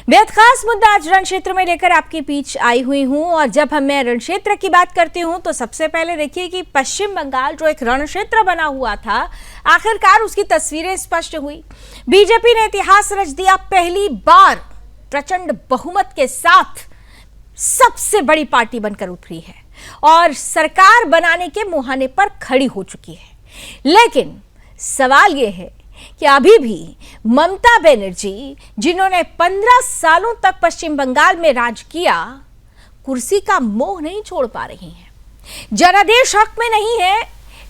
बेहद खास मुद्दा आज रण क्षेत्र में लेकर आपके बीच आई हुई हूं। और जब मैं रण क्षेत्र की बात करती हूं तो सबसे पहले देखिए कि पश्चिम बंगाल जो एक रण क्षेत्र बना हुआ था, आखिरकार उसकी तस्वीरें स्पष्ट हुई। बीजेपी ने इतिहास रच दिया, पहली बार प्रचंड बहुमत के साथ सबसे बड़ी पार्टी बनकर उभरी है और सरकार बनाने के मुहाने पर खड़ी हो चुकी है। लेकिन सवाल यह है कि अभी भी ममता बनर्जी, जिन्होंने 15 सालों तक पश्चिम बंगाल में राज किया, कुर्सी का मोह नहीं छोड़ पा रही हैं। जनादेश हक में नहीं है,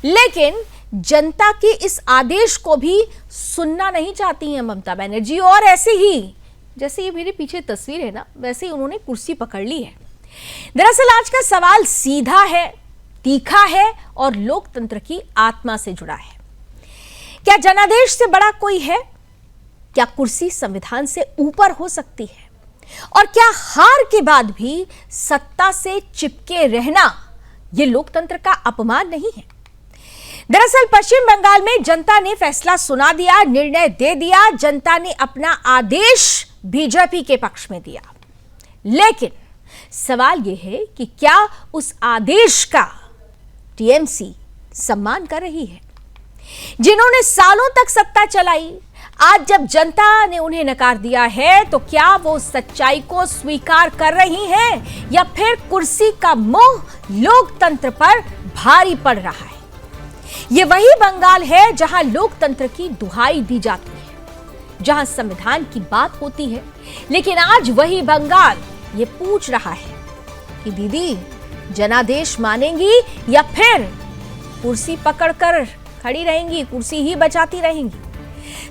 लेकिन जनता के इस आदेश को भी सुनना नहीं चाहती हैं ममता बनर्जी। और ऐसे ही जैसे ये मेरे पीछे तस्वीर है ना, वैसे ही उन्होंने कुर्सी पकड़ ली है। दरअसल आज का सवाल सीधा है, तीखा है और लोकतंत्र की आत्मा से जुड़ा है। क्या जनादेश से बड़ा कोई है? क्या कुर्सी संविधान से ऊपर हो सकती है? और क्या हार के बाद भी सत्ता से चिपके रहना यह लोकतंत्र का अपमान नहीं है? दरअसल पश्चिम बंगाल में जनता ने फैसला सुना दिया, निर्णय दे दिया। जनता ने अपना आदेश बीजेपी के पक्ष में दिया। लेकिन सवाल यह है कि क्या उस आदेश का टीएमसी सम्मान कर रही है? जिन्होंने सालों तक सत्ता चलाई, आज जब जनता ने उन्हें नकार दिया है तो क्या वो सच्चाई को स्वीकार कर रही हैं या फिर कुर्सी का मोह लोकतंत्र पर भारी पड़ रहा है? ये वही बंगाल है जहां लोकतंत्र की दुहाई दी जाती है, जहां संविधान की बात होती है। लेकिन आज वही बंगाल ये पूछ रहा है कि दीदी, जनादेश मानेंगी या फिर कुर्सी पकड़कर खड़ी रहेंगी, कुर्सी ही बचाती रहेंगी?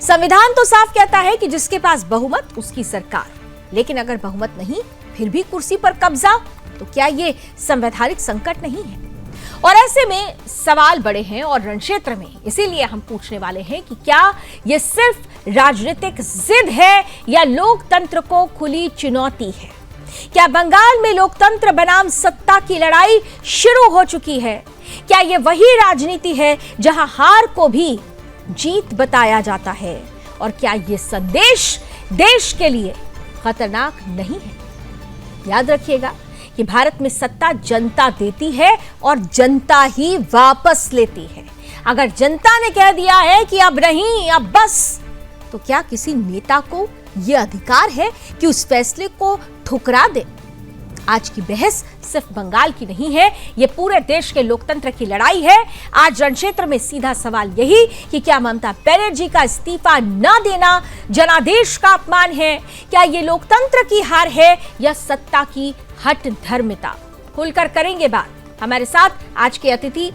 संविधान तो साफ कहता है कि जिसके पास बहुमत उसकी सरकार, लेकिन अगर बहुमत नहीं फिर भी कुर्सी पर कब्जा, तो क्या ये संवैधानिक संकट नहीं है? और ऐसे में सवाल बड़े हैं और रण क्षेत्र में, इसीलिए हम पूछने वाले हैं कि क्या ये सिर्फ राजनीतिक जिद है या लोकतंत्र को खुली चुनौती है? क्या बंगाल में लोकतंत्र बनाम सत्ता की लड़ाई शुरू हो चुकी है? क्या यह वही राजनीति है जहां हार को भी जीत बताया जाता है? और क्या यह संदेश देश के लिए खतरनाक नहीं है? याद रखिएगा कि भारत में सत्ता जनता देती है और जनता ही वापस लेती है। अगर जनता ने कह दिया है कि अब नहीं, अब बस, तो क्या किसी नेता को यह अधिकार है कि उस फैसले को ठुकरा दे? आज की बहस सिर्फ बंगाल की नहीं है, यह पूरे देश के लोकतंत्र की लड़ाई है। आज रण क्षेत्र में सीधा सवाल यही कि क्या ममता बनर्जी का इस्तीफा न देना जनादेश का अपमान है? क्या यह लोकतंत्र की हार है या सत्ता की हठ धर्मिता? खुलकर करेंगे बात। हमारे साथ आज के अतिथि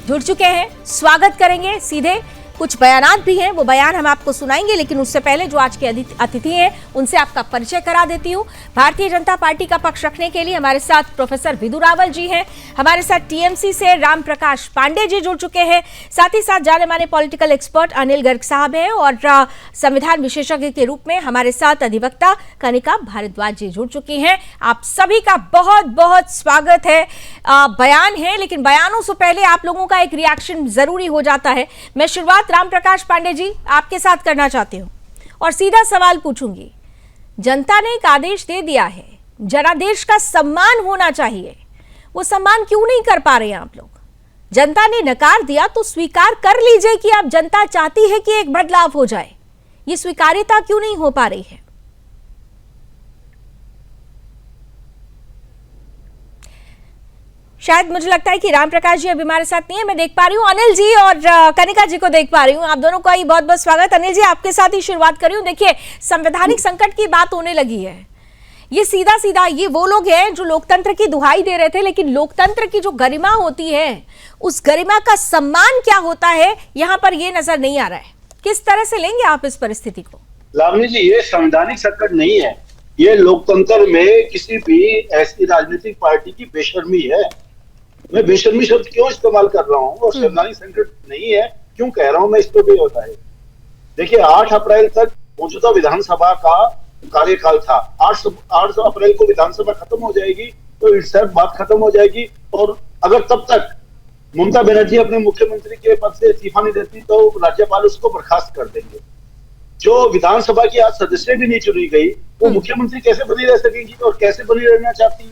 जुड़ चुके हैं, स्वागत करेंगे। सीधे कुछ बयानात भी हैं, वो बयान हम आपको सुनाएंगे, लेकिन उससे पहले जो आज के अतिथि हैं उनसे आपका परिचय करा देती हूँ। भारतीय जनता पार्टी का पक्ष रखने के लिए हमारे साथ प्रोफेसर विदु रावल जी हैं, हमारे साथ टीएमसी से राम प्रकाश पांडे जी जुड़ चुके हैं, साथ ही साथ जाने माने पॉलिटिकल एक्सपर्ट अनिल गर्ग साहब हैं और संविधान विशेषज्ञ के रूप में हमारे साथ अधिवक्ता कनिका भारद्वाज जी जुड़ चुकी हैं। आप सभी का बहुत बहुत स्वागत है। बयान है, लेकिन बयानों से पहले आप लोगों का एक रिएक्शन जरूरी हो जाता है। मैं शुरुआत राम प्रकाश पांडे जी आपके साथ करना चाहती हूं और सीधा सवाल पूछूंगी। जनता ने एक आदेश दे दिया है, जनादेश का सम्मान होना चाहिए, वो सम्मान क्यों नहीं कर पा रहे हैं आप लोग? जनता ने नकार दिया तो स्वीकार कर लीजिए कि आप, जनता चाहती है कि एक बदलाव हो जाए, ये स्वीकार्यता क्यों नहीं हो पा रही है? शायद मुझे लगता है कि राम प्रकाश जी अभी हमारे साथ नहीं है। मैं देख पा रही हूँ अनिल जी और कनिका जी को देख पा रही हूँ। आप दोनों का ही बहुत बहुत स्वागत। अनिल जी, आपके साथ ही शुरुआत कर रही हूँ। देखिए, संवैधानिक संकट की बात होने लगी है। ये सीधा सीधा ये वो लोग हैं जो लोकतंत्र की दुहाई दे रहे थे, लेकिन लोकतंत्र की जो गरिमा होती है, उस गरिमा का सम्मान क्या होता है, यहाँ पर ये नजर नहीं आ रहा है। किस तरह से लेंगे आप इस परिस्थिति को? लावनी जी, ये संवैधानिक संकट नहीं है, ये लोकतंत्र में किसी भी ऐसी राजनीतिक पार्टी की बेशर्मी है। मैं बेशर्मी शब्द क्यों इस्तेमाल कर रहा हूँ और संवैधानिक संकट नहीं है क्यों कह रहा हूँ, मैं इस पर भी होता है। देखिए, 8 अप्रैल तक मौजूदा विधानसभा का कार्यकाल था। 8 अप्रैल को विधानसभा खत्म हो जाएगी तो इस बात खत्म हो जाएगी। और अगर तब तक ममता बनर्जी अपने मुख्यमंत्री के पद से इस्तीफा नहीं देती तो राज्यपाल उसको बर्खास्त कर देंगे। जो विधानसभा की आज सदस्य भी नहीं चुनी गई, वो मुख्यमंत्री कैसे बनी रह सकेंगी और कैसे बनी रहना चाहती है?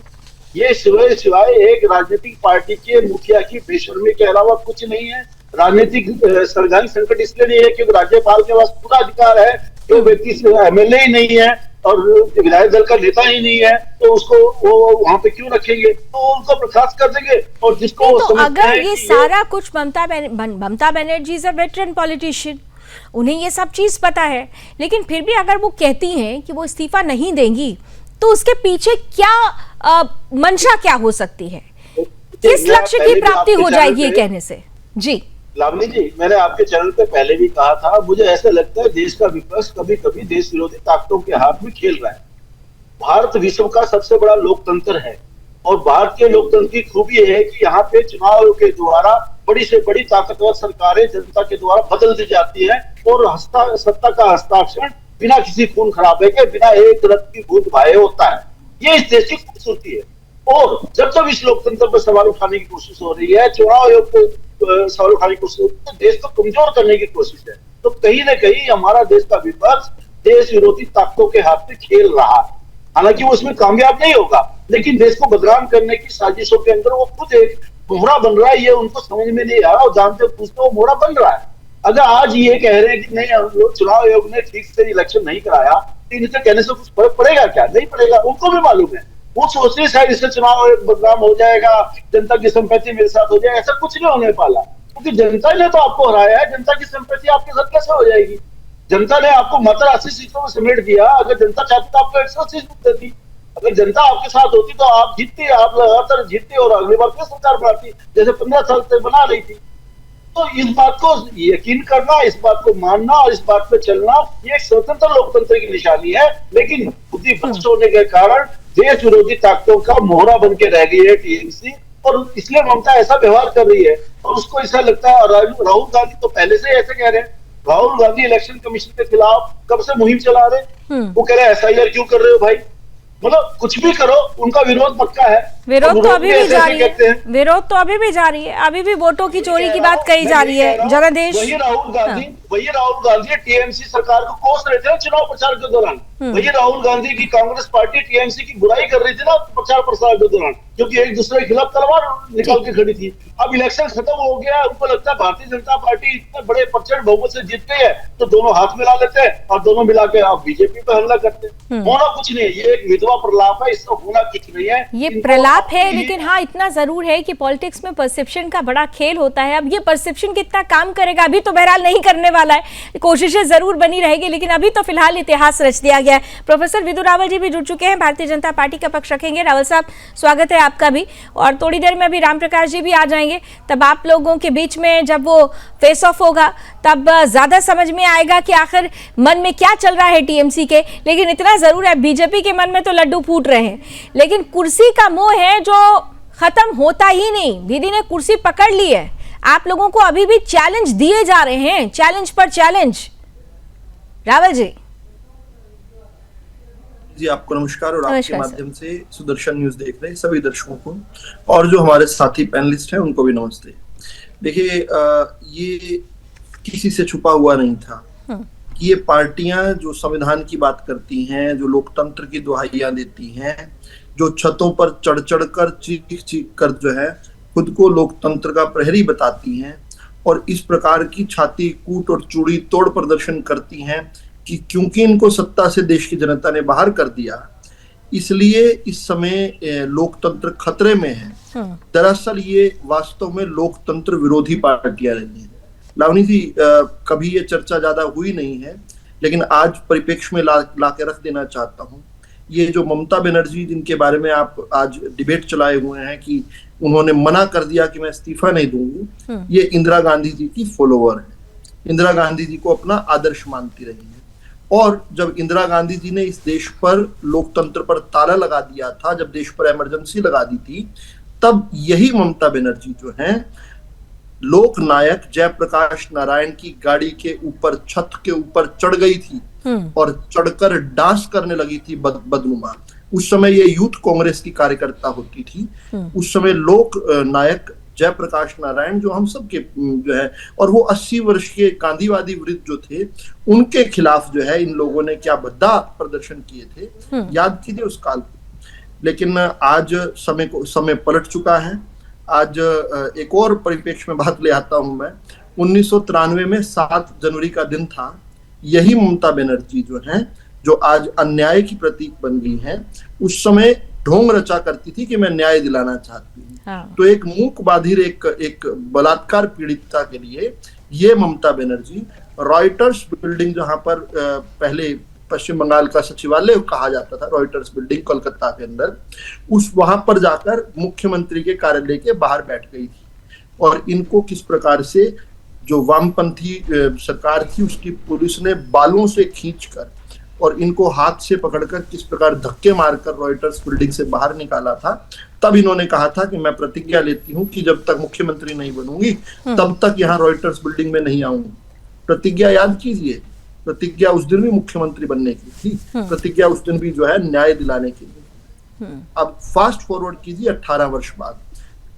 ये सिवाय एक राजनीतिक पार्टी के मुखिया की बेशर्मी के अलावा कुछ नहीं है। राजनीतिक संवैधानिक संकट इसलिए नहीं है क्योंकि राज्यपाल के पास पूरा अधिकार है, जो व्यक्ति एमएलए ही नहीं है और विधायक दल का नेता ही नहीं है, तो उसको वो वहां पे क्यों रखेंगे? तो उनको बर्खास्त कर देंगे। और जिसको तो अगर ये सारा कुछ Mamata Banerjee is a veteran politician, उन्हें ये सब चीज पता है, लेकिन फिर भी अगर वो कहती हैं कि वो इस्तीफा नहीं देंगी, तो उसके पीछे क्या मंशा क्या हो सकती है? किस लक्ष्य की प्राप्ति हो जाएगी ये कहने से? जी लावनी जी, मैंने आपके चैनल पे पहले भी कहा था, मुझे ऐसा लगता है देश का विपक्ष कभी कभी देश विरोधी ताकतों के हाथ में खेल रहा है। भारत विश्व का सबसे बड़ा लोकतंत्र है और भारत के लोकतंत्र की खूबी यह है कि यहाँ पे चुनाव के द्वारा बड़ी से बड़ी ताकतवर सरकारें जनता के द्वारा बदल दी जाती है और सत्ता का हस्ताक्षर बिना किसी खून खराबे के, बिना एक रक्त की बूंद बहाए होता है। ये इस देश की खूबसूरती है। और जब तक इस लोकतंत्र पर सवाल उठाने की कोशिश हो रही है, चुनाव आयोग को सवाल उठाने की कोशिश हो रही है, तो देश को कमजोर करने की कोशिश है। तो कहीं ना कहीं हमारा देश का विपक्ष देश विरोधी ताकतों के हाथ में खेल रहा है। हालांकि वो उसमें कामयाब नहीं होगा, लेकिन देश को बदनाम करने की साजिशों के अंदर वो खुद एक मोहरा बन रहा है। ये उनको समझ में नहीं आ रहा और जानते पूछते वो मोहरा बन रहा है। अगर आज ये कह रहे हैं कि नहीं, चुनाव आयोग ने ठीक से इलेक्शन नहीं कराया, तो इनसे कहने से कुछ फर्क पड़ेगा क्या? नहीं पड़ेगा। उनको भी मालूम है, वो सोचते शायद इससे चुनाव आयोग बदनाम हो जाएगा, जनता की संपत्ति मेरे साथ हो जाएगा। ऐसा कुछ नहीं होने वाला, क्योंकि जनता ने तो आपको हराया है। जनता की संपत्ति आपके साथ कैसे हो जाएगी? जनता ने आपको मात्र 80 सीटों में समेट दिया। अगर जनता चाहती तो आपको 180 सीट देती। अगर जनता आपके साथ होती तो आप जीतते, आप लगातार जीतते और अगली बार फिर सरकार बनाती, जैसे 15 साल से बना रही थी। तो इस बात को यकीन करना, इस बात को मानना और इस बात पे चलना, ये एक स्वतंत्र लोकतंत्र की निशानी है। लेकिन बुद्धि भ्रष्ट होने के कारण देश विरोधी ताकतों का मोहरा बन के रह गई है टीएमसी, और इसलिए ममता ऐसा व्यवहार कर रही है। और उसको ऐसा लगता है, राहुल गांधी तो पहले से ऐसे कह रहे हैं। राहुल गांधी इलेक्शन कमीशन के खिलाफ कब से मुहिम चला रहे? वो कह रहे हैं एसआईआर क्यों कर रहे हो भाई? मतलब कुछ भी करो, उनका विरोध पक्का है। विरोध तो अभी भी जारी है, विरोध तो अभी भी जारी है। अभी भी वोटों की चोरी की बात कही जा रही है। जगदीश, वही राहुल गांधी टीएमसी सरकार को कोस रहे थे चुनाव प्रचार के दौरान। वही राहुल गांधी की कांग्रेस पार्टी टीएमसी की बुराई कर रही थी ना प्रचार प्रसार के दौरान, क्योंकि एक दूसरे के खिलाफ तलवार निकाल के खड़ी थी। अब इलेक्शन खत्म हो गया, उनको लगता है भारतीय जनता पार्टी इतने बड़े प्रचंड बहुमत से जीत गई है, तो दोनों हाथ मिला लेते हैं और दोनों मिला के आप बीजेपी पर हमला करते हैं। होना कुछ नहीं है, ये एक विधवा प्रलाप है, इससे होना कुछ नहीं है। ये प्रलाप है, लेकिन हाँ इतना जरूर है कि पॉलिटिक्स में परसेप्शन का बड़ा खेल होता है। अब ये परसेप्शन कितना काम करेगा, अभी तो बहरहाल नहीं करने वाला है, कोशिशें जरूर बनी रहेगी, लेकिन अभी तो फिलहाल इतिहास रच दिया गया है। प्रोफेसर विदु रावल जी भी जुड़ चुके हैं, भारतीय जनता पार्टी का पक्ष रखेंगे। रावल साहब, स्वागत है आपका भी। और थोड़ी देर में अभी रामप्रकाश जी भी आ जाएंगे, तब आप लोगों के बीच में जब वो फेस ऑफ होगा तब ज्यादा समझ में आएगा कि आखिर मन में क्या चल रहा है टीएमसी के। लेकिन इतना जरूर है, बीजेपी के मन में तो लड्डू फूट रहे हैं, लेकिन कुर्सी का मोह है जो खत्म होता ही नहीं। दीदी ने कुर्सी पकड़ ली है, आप लोगों को अभी भी चैलेंज दिए जा रहे हैं, चैलेंज पर चैलेंज। रावल जी आपको नमस्कार, और आपके माध्यम से सुदर्शन न्यूज देख रहे सभी दर्शकों को और जो हमारे साथी पैनलिस्ट हैं उनको भी नमस्ते। देखिए, ये किसी से छुपा हुआ नहीं था कि ये पार्टियां जो संविधान की बात करती हैं, जो लोकतंत्र की दुहाइयां देती हैं, जो छतों पर चढ़ चढ़ कर चीख चीख कर जो है खुद को लोकतंत्र का प्रहरी बताती हैं और इस प्रकार की छाती कूट और चूड़ी तोड़ प्रदर्शन करती हैं कि क्योंकि इनको सत्ता से देश की जनता ने बाहर कर दिया, इसलिए इस समय लोकतंत्र खतरे में है। दरअसल ये वास्तव में लोकतंत्र विरोधी पार्टियां रही हैं। लावनी जी, कभी ये चर्चा ज्यादा हुई नहीं है, लेकिन आज परिप्रेक्ष्य में ला के रख देना चाहता हूँ। ये जो ममता बनर्जी जिनके बारे में आप आज डिबेट चलाए हुए हैं कि उन्होंने मना कर दिया कि मैं इस्तीफा नहीं दूंगी, ये इंदिरा गांधी जी की फॉलोवर है। इंदिरा गांधी जी को अपना आदर्श मानती रही है। और जब इंदिरा गांधी जी ने इस देश पर लोकतंत्र पर ताला लगा दिया था, जब देश पर इमरजेंसी लगा दी थी, तब यही ममता बनर्जी जो है लोक नायक जयप्रकाश नारायण की गाड़ी के ऊपर, छत के ऊपर चढ़ गई थी और चढ़कर डांस करने लगी थी बदनुमा। उस समय ये यूथ कांग्रेस की कार्यकर्ता होती थी। उस समय लोक नायक जयप्रकाश नारायण, जो हम सबके जो है, और वो 80 वर्ष के गांधीवादी वृद्ध जो थे, उनके खिलाफ जो है इन लोगों ने क्या भद्दा प्रदर्शन किए थे, याद कीजिए उस काल को। लेकिन आज समय पलट चुका है। आज एक और परिप्रेक्ष्य में बात ले आता हूं मैं। 1993 में 7 जनवरी का दिन था। यही ममता बनर्जी जो है, जो आज अन्याय की प्रतीक बन गई है, उस समय ढोंग रचा करती थी कि मैं न्याय दिलाना चाहती हूँ। हाँ। तो एक मूक बाधिर एक बलात्कार पीड़िता के लिए ये ममता बनर्जी रॉयटर्स बिल्डिंग, जहां पर पहले पश्चिम बंगाल का सचिवालय कहा जाता था, रॉयटर्स बिल्डिंग कोलकाता के अंदर, वहां पर जाकर मुख्यमंत्री के कार्यालय के बाहर बैठ गई थी। और इनको किस प्रकार से जो वामपंथी सरकार थी उसकी पुलिस ने बालों से खींचकर और इनको हाथ से पकड़कर किस प्रकार धक्के मारकर रॉयटर्स बिल्डिंग से बाहर निकाला था। तब इन्होंने कहा था कि मैं प्रतिज्ञा लेती हूँ कि जब तक मुख्यमंत्री नहीं बनूंगी तब तक यहाँ रॉयटर्स बिल्डिंग में नहीं आऊंगी। प्रतिज्ञा याद कीजिए, प्रतिज्ञा उस दिन भी मुख्यमंत्री बनने की थी, प्रतिज्ञा उस दिन भी जो है न्याय दिलाने की थी। अब फास्ट फॉरवर्ड कीजिए 18 वर्ष बाद,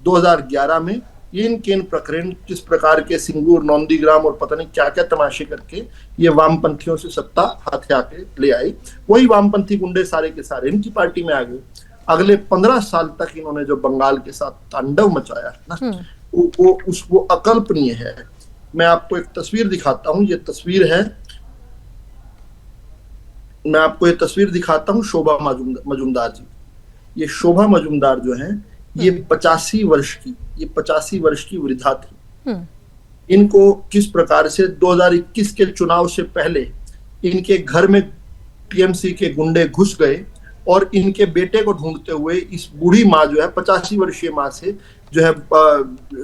2011 में इन प्रकरण किस प्रकार के सिंगूर, नौंदीग्राम और पता नहीं क्या क्या तमाशे करके ये वामपंथियों से सत्ता हाथे आके ले आई। वही वामपंथी गुंडे सारे के सारे इनकी पार्टी में आ गए। अगले 15 साल तक इन्होंने जो बंगाल के साथ तांडव मचाया है ना, वो अकल्पनीय है। मैं आपको एक तस्वीर दिखाता हूँ। ये तस्वीर है, मैं आपको ये तस्वीर दिखाता हूँ शोभा मजुमदार जी। ये शोभा मजुमदार जो है, ये 85 वर्ष की वृद्धा थी। इनको किस प्रकार से 2021 के चुनाव से पहले इनके घर में टीएमसी के गुंडे घुस गए और इनके बेटे को ढूंढते हुए इस बूढ़ी माँ जो है, 85 वर्षीय माँ से जो है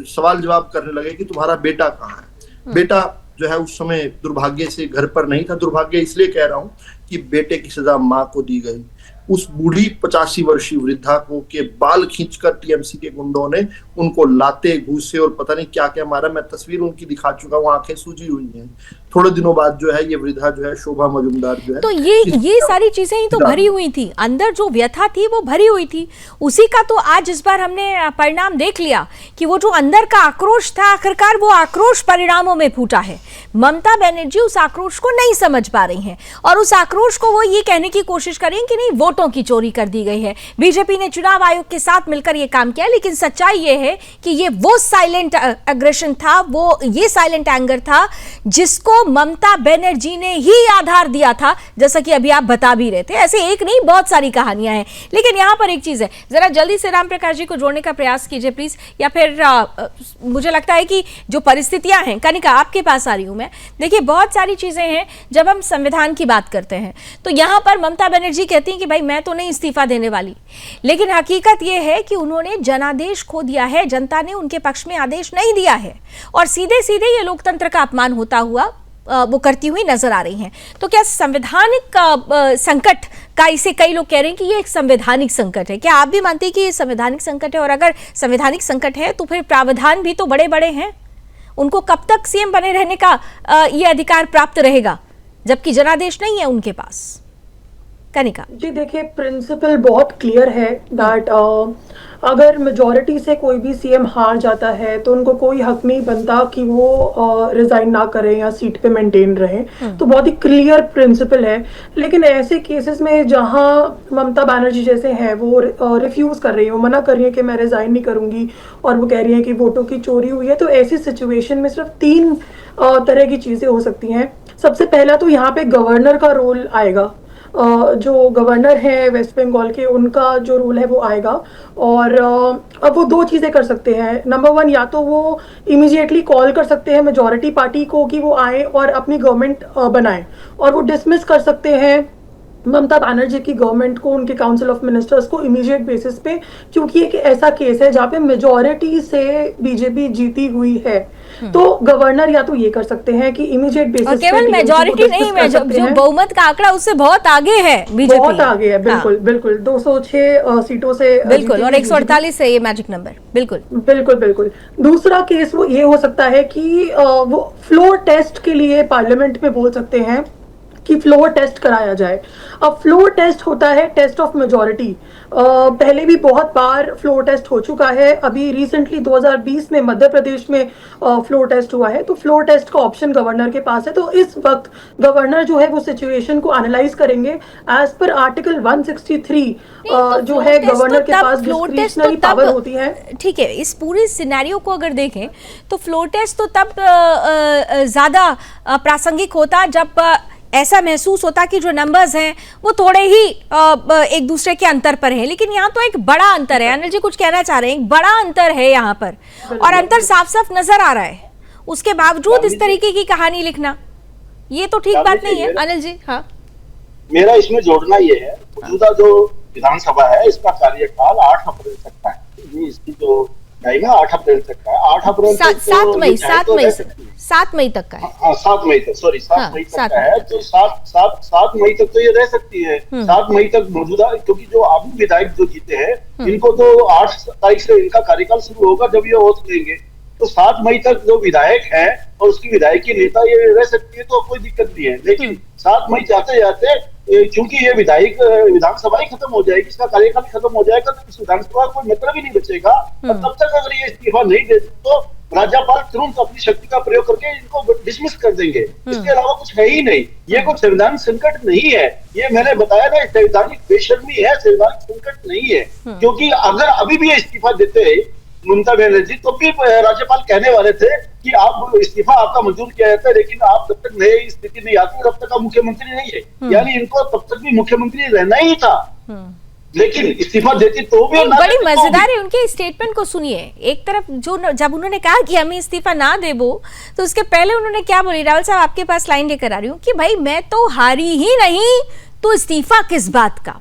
सवाल जवाब करने लगे कि तुम्हारा बेटा कहाँ है। बेटा जो है उस समय दुर्भाग्य से घर पर नहीं था। दुर्भाग्य इसलिए कह रहा हूं कि बेटे की सजा माँ को दी गई। उस बूढ़ी 85 वर्षीय वृद्धा को के बाल खींचकर टीएमसी के गुंडों ने उनको लाते, घूसे और पता नहीं क्या क्या मारा। मैं तस्वीर उनकी दिखा चुका हूँ, आंखें सूजी हुई हैं। थोड़े दिनों बाद जो है ये वृद्धा जो है शोभा मजुमदार जो है, तो ये सारी चीजें ही तो भरी हुई थी, अंदर जो व्यथा थी वो भरी हुई थी। उसी का तो आज इस बार हमने परिणाम देख लिया कि वो जो अंदर का आक्रोश था, आखिरकार वो आक्रोश परिणामों में फूटा है। ममता बनर्जी उस आक्रोश को नहीं समझ पा रही हैं और उस आक्रोश को वो ये कहने की कोशिश करें कि नहीं, वोटों की चोरी कर दी गई है। बीजेपी ने चुनाव आयोग के साथ मिलकर ये काम किया, लेकिन सच्चाई ये है कि ये वो साइलेंट एग्रेशन था, वो ये साइलेंट एंगर था जिसको ममता बनर्जी ने ही आधार दिया था, जैसा कि अभी आप बता भी रहे थे। ऐसे एक नहीं, बहुत सारी कहानियां हैं। लेकिन यहां पर एक चीज है, जरा जल्दी से राम प्रकाश जी को जोड़ने का प्रयास कीजिए प्लीज, या फिर मुझे लगता है कि जो परिस्थितियां हैं, कनिका आपके पास आ रही हूं मैं। देखिए, बहुत सारी चीजें हैं। जब हम संविधान की बात करते हैं तो यहां पर ममता बनर्जी कहती हैं कि भाई मैं तो नहीं इस्तीफा देने वाली, लेकिन हकीकत यह है कि उन्होंने जनादेश खो दिया है, जनता ने उनके पक्ष में आदेश नहीं दिया है और सीधे सीधे ये लोकतंत्र का अपमान होता हुआ वो करती हुई नजर आ रही हैं। तो क्या संवैधानिक संकट का, इसे कई लोग कह रहे हैं कि ये एक संवैधानिक संकट है, क्या आप भी मानते हैं कि ये संवैधानिक संकट है? और अगर संवैधानिक संकट है तो फिर प्रावधान भी तो बड़े बड़े हैं, उनको कब तक सीएम बने रहने का ये अधिकार प्राप्त रहेगा जबकि जनादेश नहीं है उनके पास? कनिका जी देखिए, प्रिंसिपल बहुत क्लियर है दैट अगर मेजॉरिटी से कोई भी सीएम हार जाता है तो उनको कोई हक नहीं बनता कि वो रिजाइन ना करें या सीट पे मेंटेन रहें। तो बहुत ही क्लियर प्रिंसिपल है। लेकिन ऐसे केसेस में जहां ममता बनर्जी जैसे हैं, वो रिफ्यूज कर रही है, वो मना कर रही है कि मैं रिजाइन नहीं करूंगी, और वो कह रही है कि वोटों की चोरी हुई है, तो ऐसी सिचुएशन में सिर्फ 3 तरह की चीजें हो सकती हैं। सबसे पहला तो यहाँ पे गवर्नर का रोल आएगा। जो गवर्नर है वेस्ट बंगाल के, उनका जो रूल है वो आएगा। और अब वो 2 चीज़ें कर सकते हैं। नंबर 1, या तो वो इमीडिएटली कॉल कर सकते हैं मेजॉरिटी पार्टी को कि वो आए और अपनी गवर्नमेंट बनाएं, और वो डिसमिस कर सकते हैं ममता बनर्जी की गवर्नमेंट को, उनके काउंसिल ऑफ मिनिस्टर्स को इमीडिएट बेसिस पे, क्योंकि एक ऐसा केस है जहाँ पे मेजॉरिटी से बीजेपी जीती हुई है। तो गवर्नर या तो ये कर सकते हैं कि इमीडिएट बेसिस पे, केवल मेजॉरिटी नहीं, जो बहुमत का आंकड़ा उससे बहुत आगे है बीजेपी, बहुत आगे है। बिल्कुल बिल्कुल 206 सीटों से बिल्कुल, और 148 है ये मैजिक नंबर। बिल्कुल बिल्कुल बिल्कुल। दूसरा केस वो ये हो सकता है कि वो फ्लोर टेस्ट के लिए पार्लियामेंट में बोल सकते हैं कि फ्लोर टेस्ट कराया जाए। अब फ्लोर टेस्ट होता है टेस्ट ऑफ मेजॉरिटी। पहले भी बहुत बार फ्लोर टेस्ट हो चुका है, अभी रिसेंटली 2020 में मध्य प्रदेश में फ्लोर टेस्ट हुआ है, तो फ्लोर टेस्ट का ऑप्शन गवर्नर के पास है। तो इस वक्त गवर्नर जो है वो सिचुएशन को एनालाइज करेंगे एज पर आर्टिकल 163 जो है गवर्नर के पास डिस्क्रिशनरी पावर होती है। ठीक है, इस पूरे सिनेरियो को अगर देखें तो फ्लोर टेस्ट तो तब ज्यादा प्रासंगिक होता जब ऐसा महसूस होता कि जो नंबर्स हैं वो थोड़े ही एक दूसरे के अंतर पर हैं, लेकिन यहाँ तो एक बड़ा अंतर है। अनिल जी कुछ कहना चाह रहे हैं, एक बड़ा अंतर है यहाँ पर और अंतर साफ साफ नजर आ रहा है, उसके बावजूद इस तरीके की कहानी लिखना ये तो ठीक बात नहीं है। अनिल जी, हाँ, मेरा इसमें जोड़ना ये है, मौजूदा जो विधानसभा है इसका कार्यकाल 8 अप्रैल तक का है। इसकी जो टाइम है 8 अप्रैल तक का है। 8 अप्रैल 7 मई तक का है। 7 मई तक, सॉरी 7 मई तक का है, तो 7 मई तक तो ये रह सकती है। 7 मई तक मौजूदा, क्योंकि जो अभी विधायक जो जीते हैं इनको तो 8 तारीख से इनका कार्यकाल शुरू होगा जब ये ओथ लेंगे, तो 7 मई तक जो विधायक है और उसकी विधायकी नेता ये रह सकती है, तो कोई दिक्कत नहीं है। लेकिन 7 मई जाते जाते चूंकि ये विधानसभा ही खत्म हो जाएगी, इसका कार्यकाल खत्म हो जाएगा, तो इस विधानसभा का कोई मतलब ही नहीं बचेगा। और तब तक अगर ये इस्तीफा नहीं दे तो राज्यपाल तुरंत अपनी शक्ति का प्रयोग करके इनको डिसमिस कर देंगे। इसके अलावा कुछ है ही नहीं। ये कोई संवैधानिक संकट नहीं है, ये मैंने बताया ना, संवैधानिक बेशर्मी है, संवैधानिक संकट नहीं है। क्योंकि अगर अभी भी इस्तीफा देते ममता बनर्जी तो भी राज्यपाल कहने वाले थे कि आप इस्तीफा आपका मंजूर किया जाता है, लेकिन आप जब तक नई स्थिति नहीं आती तब तक आप मुख्यमंत्री नहीं है। यानी इनको तब तक भी मुख्यमंत्री रहना ही था, लेकिन इस्तीफा देती तो भी। बड़ी मजेदार है, उनके स्टेटमेंट को सुनिए। एक तरफ जो जब उन्होंने कहा कि हमें इस्तीफा ना देबो, तो उसके पहले उन्होंने क्या बोली, राहुल साहब आपके पास लाइन लेकर आ रही हूँ कि भाई मैं तो हारी ही नहीं तो इस्तीफा किस बात का,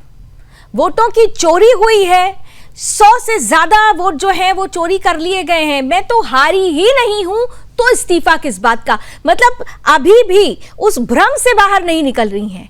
वोटों की चोरी हुई है, 100 से ज्यादा वोट जो है वो चोरी कर लिए गए हैं, मैं तो हारी ही नहीं हूं तो इस्तीफा किस बात का। मतलब अभी भी उस भ्रम से बाहर नहीं निकल रही हैं।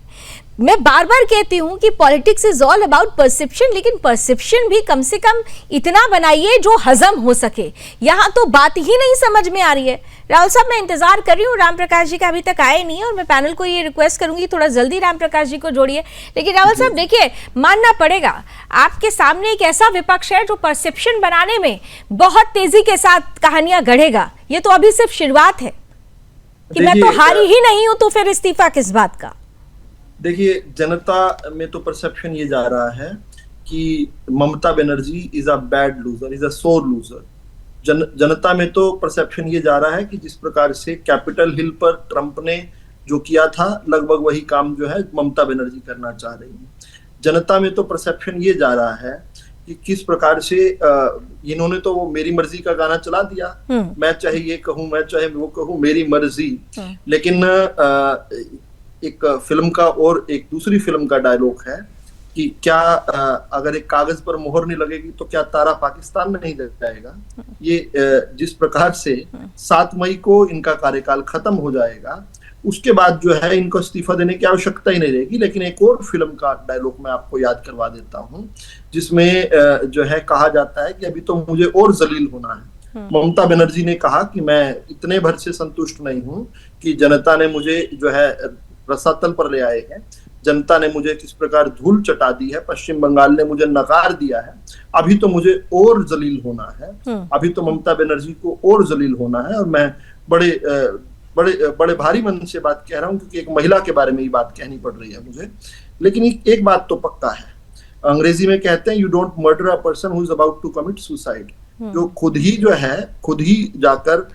मैं बार बार कहती हूं कि politics is all about perception, लेकिन परसेप्शन भी कम से कम इतना बनाइए जो हजम हो सके। यहां तो बात ही नहीं समझ में आ रही है। राहुल साहब, मैं इंतजार कर रही हूँ, राम प्रकाश जी का अभी तक आए नहीं है और मैं पैनल को ये रिक्वेस्ट करूंगी थोड़ा जल्दी राम प्रकाश जी को जोड़िए। लेकिन राहुल साहब देखिए, मानना पड़ेगा आपके सामने एक ऐसा विपक्ष है जो परसेप्शन बनाने में बहुत तेजी के साथ कहानियां गढ़ेगा। ये तो अभी सिर्फ शुरुआत है कि मैं तो हारी ही नहीं हूं तो फिर इस्तीफा किस बात का। देखिए, जनता में तो परसेप्शन ये जा रहा है कि Mamata Banerjee is a bad loser, is a sore loser. जनता में तो परसेप्शन ये जा रहा है कि जिस प्रकार से कैपिटल हिल पर ट्रंप ने जो किया था लगभग वही काम जो है ममता बनर्जी करना चाह रही है। जनता में तो परसेप्शन ये जा रहा है कि किस प्रकार से इन्होंने तो वो मेरी मर्जी का गाना चला दिया, मैं चाहे ये कहूं, मैं चाहे वो कहूं, मेरी मर्जी। लेकिन एक फिल्म का और एक दूसरी फिल्म का डायलॉग है कि क्या अगर एक कागज पर मोहर नहीं लगेगी तो क्या तारा पाकिस्तान में नहीं लग जाएगा। ये जिस प्रकार से 7 मई को इनका कार्यकाल खत्म हो जाएगा, उसके बाद जो है इनको इस्तीफा देने की आवश्यकता ही नहीं रहेगी। लेकिन एक और फिल्म का डायलॉग मैं आपको याद करवा देता हूँ, जिसमें जो है कहा जाता है कि अभी तो मुझे और जलील होना है। ममता बनर्जी ने कहा कि मैं इतने भर से संतुष्ट नहीं हूँ कि जनता ने मुझे जो है रसातल पर ले आए हैं, जनता ने मुझे किस प्रकार धूल चटा दी है, पश्चिम बंगाल ने मुझे नकार दिया है, अभी तो मुझे और जलील होना है, अभी तो ममता बनर्जी को और जलील होना है। और मैं बड़े भारी मन से बात कह रहा हूं क्योंकि एक महिला के बारे में ही बात कहनी पड़ रही है मुझे। लेकिन एक बात तो पक्का है, अंग्रेजी में कहते हैं you don't murder a person who is about to commit suicide. जो खुद ही जाकर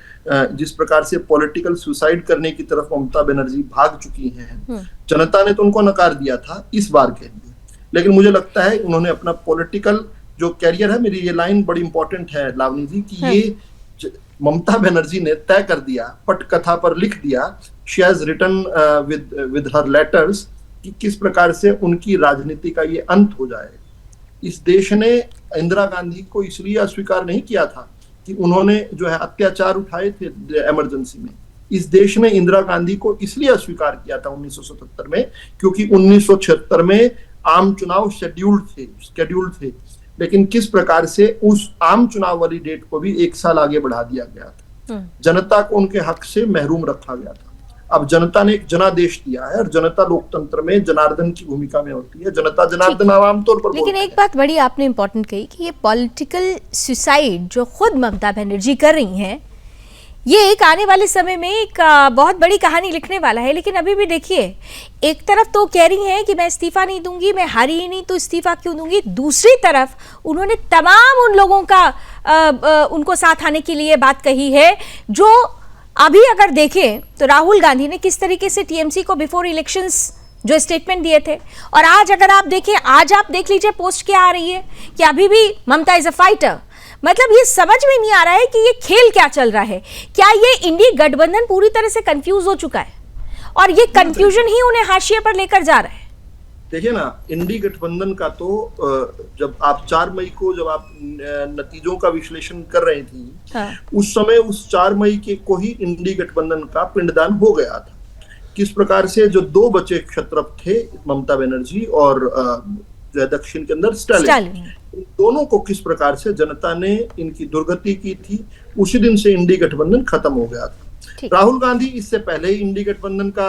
जिस प्रकार से पॉलिटिकल सुसाइड करने की तरफ ममता बनर्जी भाग चुकी हैं, जनता ने तो उनको नकार दिया था इस बार के लिए। लेकिन मुझे लगता है उन्होंने अपना पॉलिटिकल जो कैरियर है, मेरी ये लाइन बड़ी इंपॉर्टेंट है लावनी जी, कि ये ममता बनर्जी ने तय कर दिया, पटकथा पर लिख दिया, she has written with her letters, कि किस प्रकार से उनकी राजनीति का ये अंत हो जाए। इस देश ने इंदिरा गांधी को इसलिए अस्वीकार नहीं किया था कि उन्होंने जो है अत्याचार उठाए थे इमरजेंसी में। इस देश ने इंदिरा गांधी को इसलिए अस्वीकार किया था 1977 में क्योंकि 1976 में आम चुनाव शेड्यूल्ड थे। लेकिन किस प्रकार से उस आम चुनाव वाली डेट को भी 1 साल आगे बढ़ा दिया गया था, जनता को उनके हक से महरूम रखा गया था। अब जनता ने एक जनादेश दिया है और जनता लोकतंत्र में जनार्दन की भूमिका में होती है। जनता जनार्दन आमतौर पर लेकिन एक बात बड़ी आपने इंपॉर्टेंट कही कि ये पॉलिटिकल सुसाइड जो खुद ममता बनर्जी कर रही हैं, ये एक आने वाले समय में एक बहुत बड़ी कहानी लिखने वाला है। लेकिन अभी भी देखिए, एक तरफ तो कह रही हैं कि मैं इस्तीफा नहीं दूंगी, मैं हारी ही नहीं तो इस्तीफा क्यों दूंगी, दूसरी तरफ उन्होंने तमाम उन लोगों का उनको साथ आने के लिए बात कही है जो अभी अगर देखें तो राहुल गांधी ने किस तरीके से टीएमसी को बिफोर इलेक्शंस जो स्टेटमेंट दिए थे, और आज अगर आप देखें, आज आप देख लीजिए पोस्ट क्या आ रही है कि अभी भी ममता इज अ फाइटर। मतलब ये समझ में नहीं आ रहा है कि ये खेल क्या चल रहा है। क्या ये इंडी गठबंधन पूरी तरह से कंफ्यूज हो चुका है और ये कंफ्यूजन ही उन्हें हाशिए पर लेकर जा रहा है? देखिए ना, इंडी गठबंधन का तो जब आप 4 मई को जब आप नतीजों का विश्लेषण कर रही थी, हाँ। उस समय उस 4 मई के को ही इंडी गठबंधन का पिंडदान हो गया था। किस प्रकार से जो 2 बचे क्षत्रप थे, ममता बनर्जी और जो है दक्षिण के अंदर स्टालिन, इन दोनों को किस प्रकार से जनता ने इनकी दुर्गति की थी, उसी दिन से इंडी गठबंधन खत्म हो गया था। राहुल गांधी इससे पहले ही इंडी गठबंधन का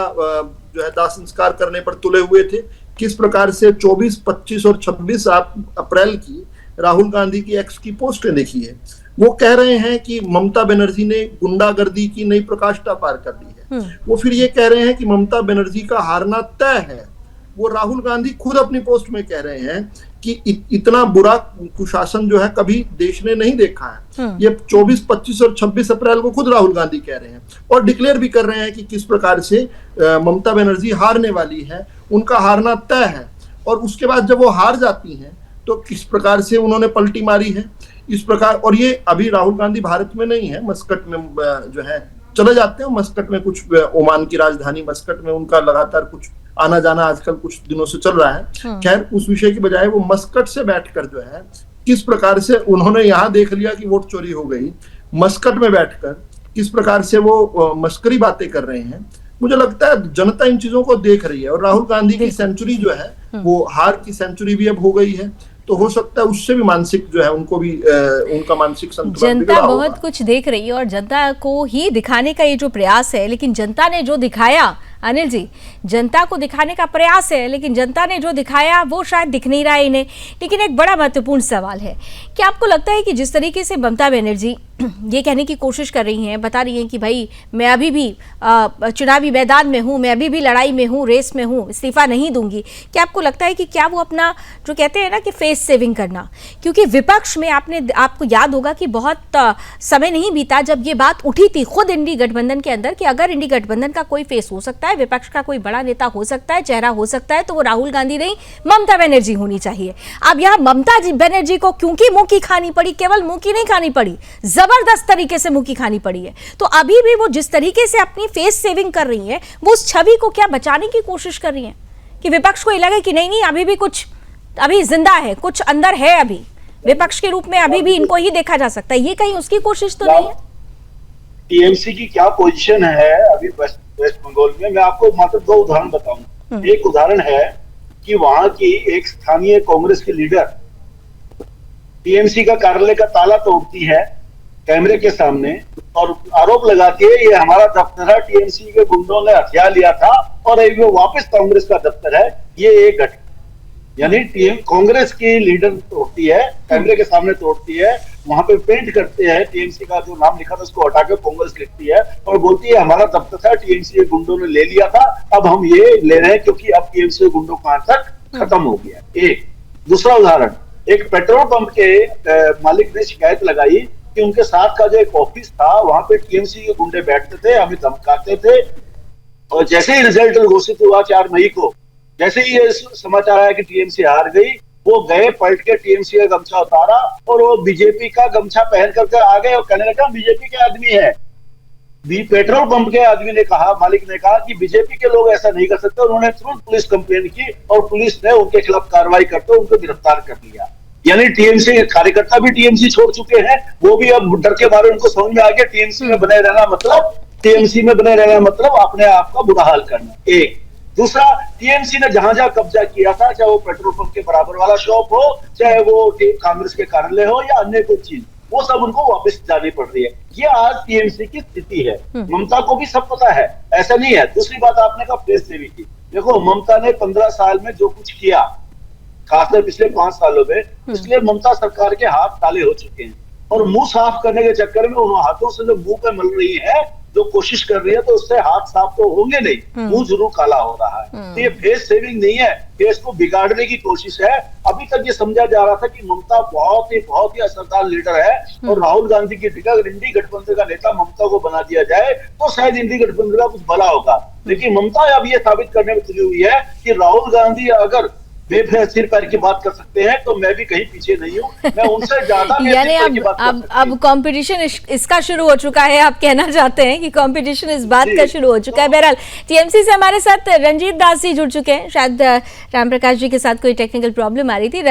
जो है दाह संस्कार करने पर तुले हुए थे। किस प्रकार से 24, 25 और 26 अप्रैल की राहुल गांधी की एक्स की पोस्टें देखी है। वो कह रहे हैं कि ममता बनर्जी ने गुंडागर्दी की नई प्रकाष्ठा पार कर दी है। वो फिर ये कह रहे हैं कि ममता बनर्जी का हारना तय है। वो राहुल गांधी खुद अपनी पोस्ट में कह रहे हैं कि इतना बुरा कुशासन जो है कभी देश ने नहीं देखा है। ये 24, 25 और 26 अप्रैल को खुद राहुल गांधी कह रहे हैं और डिक्लेयर भी कर रहे हैं कि किस प्रकार से ममता बनर्जी हारने वाली है, उनका हारना तय है। और उसके बाद जब वो हार जाती हैं तो किस प्रकार से उन्होंने पलटी मारी है इस प्रकार। और ये अभी राहुल गांधी भारत में नहीं है, मस्कट में जो है चले जाते हैं। मस्कट में कुछ, ओमान की राजधानी मस्कट में उनका लगातार कुछ आना जाना आजकल कुछ दिनों से चल रहा है। खैर, उस विषय की बजाय वो मस्कट से बैठकर जो है किस प्रकार से उन्होंने यहाँ देख लिया कि वोट चोरी हो गई, मस्कट में बैठकर किस प्रकार से वो मस्करी बातें कर रहे हैं। मुझे लगता है जनता इन चीजों को देख रही है और राहुल गांधी की सेंचुरी जो है वो हार की सेंचुरी भी अब हो गई है। तो हो सकता है उससे भी मानसिक जो है उनको भी उनका मानसिक संतुलन जनता बहुत कुछ देख रही है और जनता को ही दिखाने का ये जो प्रयास है, लेकिन जनता ने जो दिखाया, अनिल जी, जनता को दिखाने का प्रयास है, लेकिन जनता ने जो दिखाया वो शायद दिख नहीं रहा है इन्हें। लेकिन एक बड़ा महत्वपूर्ण सवाल है कि आपको लगता है कि जिस तरीके से ममता बनर्जी ये कहने की कोशिश कर रही हैं, बता रही हैं कि भाई मैं अभी भी चुनावी मैदान में हूँ, मैं अभी भी लड़ाई में हूँ, रेस में हूँ, इस्तीफा नहीं दूंगी, क्या आपको लगता है कि क्या वो अपना जो कहते हैं ना कि फेस सेविंग करना, क्योंकि विपक्ष में आपको याद होगा कि बहुत समय नहीं बीता जब ये बात उठी थी खुद इंडी गठबंधन के अंदर कि अगर इंडी गठबंधन का कोई फेस हो सकता है, विपक्ष का कोई बड़ा नेता हो सकता है, चेहरा हो सकता है, तो वो राहुल गांधी नहीं ममता बनर्जी होनी चाहिए। अब यहाँ ममता बनर्जी को क्योंकि मुंह की खानी पड़ी, केवल मुंह की नहीं खानी पड़ी, जबरदस्त तरीके से मुंह की खानी पड़ी है, तो अभी भी वो जिस तरीके से अपनी फेस सेविंग कर रही है, वो उस छवि को क्या बचाने की कोशिश कर रही है कि विपक्ष को ये लगे कि नहीं अभी भी कुछ अभी जिंदा है, कुछ अंदर है, अभी विपक्ष के रूप में अभी भी इनको ही देखा जा सकता है। ये कहीं उसकी कोशिश तो नहीं है? टीएमसी की क्या पोजीशन है अभी वेस्ट बंगाल में, मैं आपको मात्र 2 उदाहरण बताऊंगा। एक उदाहरण है कि वहां की एक स्थानीय कांग्रेस की लीडर टीएमसी का कार्यालय का ताला तोड़ती है कैमरे के सामने और आरोप लगाती है ये हमारा दफ्तर है, टीएमसी के गुंडों ने हथियार लिया था और अभी वो वापस कांग्रेस का दफ्तर है। ये एक घटना, यानी कांग्रेस की लीडर तोड़ती है, कैमरे के सामने तोड़ती है, वहां पे पेंट करते हैं, टीएमसी का जो नाम लिखा था उसको हटाकर कांग्रेस लिखती है और बोलती है हमारा दफ्तर था, टीएमसी के गुंडों ने ले लिया था, अब हम ये ले रहे हैं क्योंकि अब टीएमसी के गुंडों का तक खत्म हो गया। एक दूसरा उदाहरण, एक पेट्रोल पंप के मालिक ने शिकायत लगाई कि उनके साथ का जो एक ऑफिस था वहां पे टीएमसी के गुंडे बैठते थे, हमें धमकाते थे, और जैसे ही रिजल्ट घोषित हुआ 4 मई को, जैसे ही ये समाचार आया कि टीएमसी हार गई, वो गए पलट के टीएमसी का गमछा उतारा और वो बीजेपी का गमछा पहन करके आ गए और कहने लगा बीजेपी के आदमी है। पेट्रोल पंप के आदमी ने कहा, मालिक ने कहा कि बीजेपी के लोग ऐसा नहीं कर सकते। उन्होंने तुरंत पुलिस कंप्लेन की और पुलिस ने उनके खिलाफ कार्रवाई करते उनको गिरफ्तार कर लिया। यानी टीएमसी कार्यकर्ता भी टीएमसी छोड़ चुके हैं, वो भी अब डर के बारे उनको समझ में आ गया टीएमसी में बने रहना मतलब अपने आप का बुरा हाल करना। एक दूसरा, टीएमसी ने जहां जहां कब्जा किया था, चाहे वो पेट्रोल पंप के बराबर वाला शॉप हो, चाहे वो कांग्रेस के कार्यालय हो या अन्य कोई चीज, वो सब उनको वापस जानी पड़ रही है। ये आज टीएमसी की स्थिति है। ममता को भी सब पता है, ऐसा नहीं है। दूसरी बात आपने कहा फेस सेविंग की, देखो ममता ने 15 साल में जो कुछ किया, खासकर पिछले 5 सालों में, इसलिए ममता सरकार के हाथ काले हो चुके हैं। और मुंह साफ करने के चक्कर में उन हाथों से जो मुंह पे मल रही है, जो कोशिश कर रही है, तो उससे हाथ साफ तो होंगे नहीं, मुंह जरूर काला हो रहा है। तो ये फेस सेविंग नहीं है, फेस को बिगाड़ने की कोशिश है। अभी तक ये समझा जा रहा था कि ममता बहुत ही असरदार लीडर है और राहुल गांधी की जगह अगर इंडी गठबंधन का नेता ममता को बना दिया जाए तो शायद इंडी गठबंधन का कुछ भला होगा। लेकिन ममता अब ये साबित करने में तुली हुई है कि राहुल गांधी अगर सिर पैर की बात कर सकते हैं तो मैं भी कहीं पीछे नहीं हूँ, मैं उनसे ज्यादा यानी अब कंपटीशन इसका शुरू हो चुका है। आप कहना चाहते हैं कि कंपटीशन इस बात का शुरू हो चुका है। बहरहाल टीएमसी से हमारे साथ रंजीत दास जी जुड़ चुके हैं। शायद राम प्रकाश जी के साथ कोई टेक्निकल प्रॉब्लम आ रही थी।